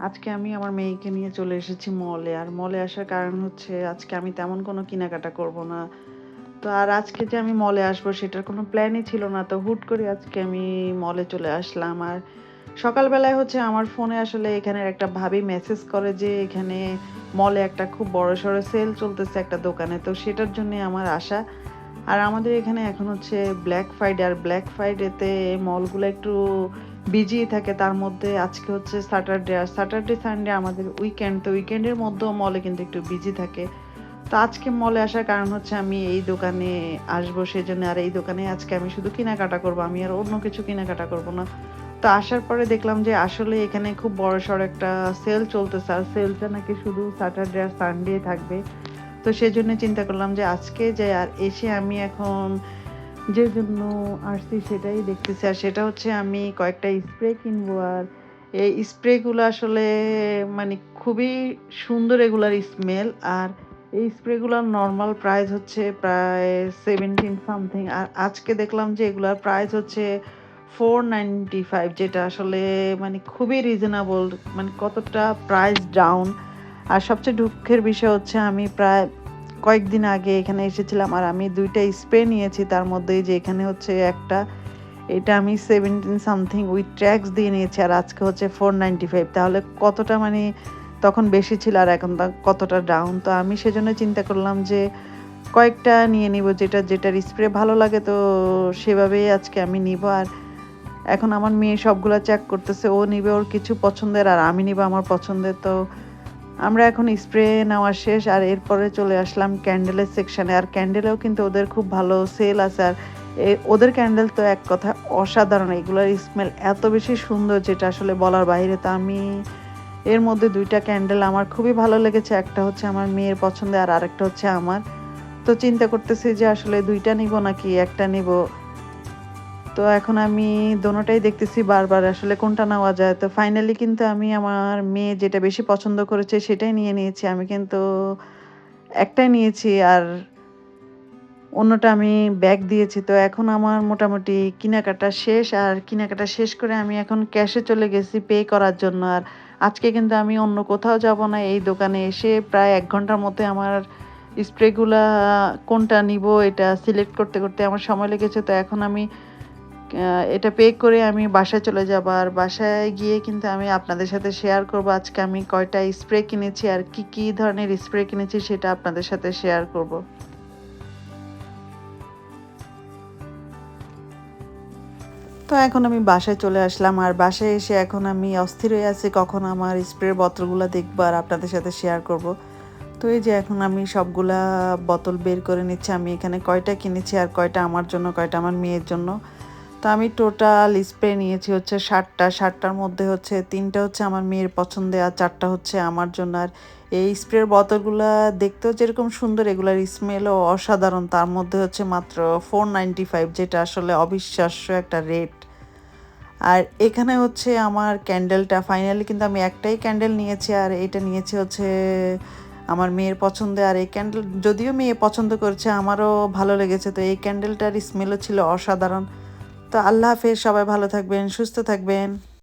আজকে আমি আমার মেয়েকে নিয়ে চলে এসেছি মলে। আর মলে আসার কারণ হচ্ছে আজকে আমি তেমন কোনো কেনাকাটা করব না। তো আর আজকে যে আমি মলে আসবো সেটার কোনো প্ল্যানই ছিল না। তো হুট করে আজকে আমি মলে চলে আসলাম। আর সকালবেলায় হচ্ছে আমার ফোনে আসলে এখানের একটা ভাবি মেসেজ করে যে এখানে মলে একটা খুব বড়সড় সেল চলতেছে একটা দোকানে। তো সেটার জন্যে আমার আসা। আর আমাদের এখানে এখন হচ্ছে ব্ল্যাক ফ্রাইডে। আর ব্ল্যাক ফ্রাইডেতে মলগুলো একটু বিজি থাকে। তার মধ্যে আজকে হচ্ছে স্যাটারডে। আর স্যাটারডে সানডে আমাদের উইকেন্ড। তো উইকেন্ডের মধ্যেও মলে কিন্তু একটু বিজি থাকে। তো আজকে মলে আসার কারণ হচ্ছে আমি এই দোকানে আসবো সেজন্য। আর এই দোকানে আজকে আমি শুধু কেনাকাটা করব, আমি আর অন্য কিছু কেনাকাটা করব না। তো আসার পরে দেখলাম যে আসলে এখানে খুব বড়সড় একটা সেল চলতেছে। আর সেলটা নাকি শুধু স্যাটারডে আর সানডে থাকবে। তো সেজন্য চিন্তা করলাম যে আজকে যাই। আর এসে আমি এখন যে জন্য আসছি সেটাই দেখতেছি। আর সেটা হচ্ছে আমি কয়েকটা স্প্রে কিনবো। আর এই স্প্রেগুলো আসলে মানে খুবই সুন্দর, এগুলার স্মেল। আর এই স্প্রেগুলোর নর্মাল প্রাইস হচ্ছে প্রায় 17 সামথিং। আর আজকে দেখলাম যে এগুলার প্রাইস হচ্ছে 495, যেটা আসলে মানে খুবই রিজনেবল। মানে কতটা প্রাইস ডাউন। আর সবচেয়ে দুঃখের বিষয় হচ্ছে আমি প্রায় কয়েকদিন আগে এখানে এসেছিলাম আর আমি ২টা স্প্রে নিয়েছি। তার মধ্যে এই যে এখানে হচ্ছে একটা, এটা আমি 17 সামথিং উইথ ট্যাক্স দিয়ে নিয়েছি। আর আজকে হচ্ছে 495। তাহলে কতটা মানে তখন বেশি ছিল আর এখন কতটা ডাউন। তো আমি সেজন্য চিন্তা করলাম যে কয়েকটা নিয়ে নিব, যেটার স্প্রে ভালো লাগে তো সেভাবেই আজকে আমি নিব। আর এখন আমার মেয়ে সবগুলা চেক করতেছে, ও নিবে ওর কিছু পছন্দের আর আমি নিব আমার পছন্দের। তো আমরা এখন স্প্রে নেওয়া শেষ। আর এরপরে চলে আসলাম ক্যান্ডেলের সেকশনে। আর ক্যান্ডেলেও কিন্তু ওদের খুব ভালো সেল আছে। আর ওদের ক্যান্ডেল তো এক কথা অসাধারণ। এগুলোর স্মেল এত বেশি সুন্দর যেটা আসলে বলার বাইরে। তো আমি এর মধ্যে ২টা ক্যান্ডেল আমার খুবই ভালো লেগেছে। একটা হচ্ছে আমার মেয়ের পছন্দের আর আরেকটা হচ্ছে আমার। তো চিন্তা করতেছি যে আসলে ২টা নিব নাকি একটা নিব। তো এখন আমি দোনোটাই দেখতেছি বারবার আসলে কোনটা নেওয়া যায়। তো ফাইনালি কিন্তু আমি আমার মেয়ে যেটা বেশি পছন্দ করেছে সেটাই নিয়ে নিয়েছি। আমি কিন্তু একটাই নিয়েছি আর অন্যটা আমি ব্যাগ দিয়েছি। তো এখন আমার মোটামুটি কেনাকাটা শেষ। আর কেনাকাটা শেষ করে আমি এখন ক্যাশে চলে গেছি পে করার জন্য। আর আজকে কিন্তু আমি অন্য কোথাও যাব না। এই দোকানে এসে প্রায় ১ ঘন্টার মধ্যে আমার স্প্রেগুলা কোনটা নিবো এটা সিলেক্ট করতে, করতে আমার সময় লেগেছে। তো এখন আমি এটা পে করে আমি বাসায় চলে যাব। আর বাসায় গিয়ে কিন্তু আমি আপনাদের সাথে শেয়ার করব আজকে আমি কয়টা স্প্রে কিনেছি আর কি, কি ধরনের স্প্রে কিনেছি সেটা আপনাদের সাথে শেয়ার করব। তো এখন আমি বাসায় চলে আসলাম। আর বাসায় এসে এখন আমি অস্থির হয়ে আছি কখন আমার স্প্রের বোতলগুলো দেখবো আর আপনাদের সাথে শেয়ার করব। তো এই যে এখন আমি সবগুলা বোতল বের করে নিচ্ছি। আমি এখানে কয়টা কিনেছি আর কয়টা আমার জন্য, কয়টা আমার মেয়ের জন্য। তো আমি টোটাল স্প্রে নিয়েছি হচ্ছে ৭টা। ৭টার মধ্যে হচ্ছে ৩টা হচ্ছে আমার মেয়ের পছন্দের আর ৪টা হচ্ছে আমার জন্য। আর এই স্প্রের বোতলগুলা দেখতেও যেরকম সুন্দর, এগুলার স্মেলও অসাধারণ। তার মধ্যে হচ্ছে মাত্র 495, যেটা আসলে অবিশ্বাস্য একটা রেট। আর এখানে হচ্ছে আমার ক্যান্ডেলটা ফাইনালি কিন্তু আমি একটাই ক্যান্ডেল নিয়েছি। আর এটা নিয়েছি হচ্ছে আমার মেয়ের পছন্দে। আর এই ক্যান্ডেল যদিও মেয়ে পছন্দ করেছে আমারও ভালো লেগেছে। তো এই ক্যান্ডেলটার স্মেলও ছিল অসাধারণ। তো আল্লাহ হাফেজ, সবাই ভালো থাকবেন, সুস্থ থাকবেন।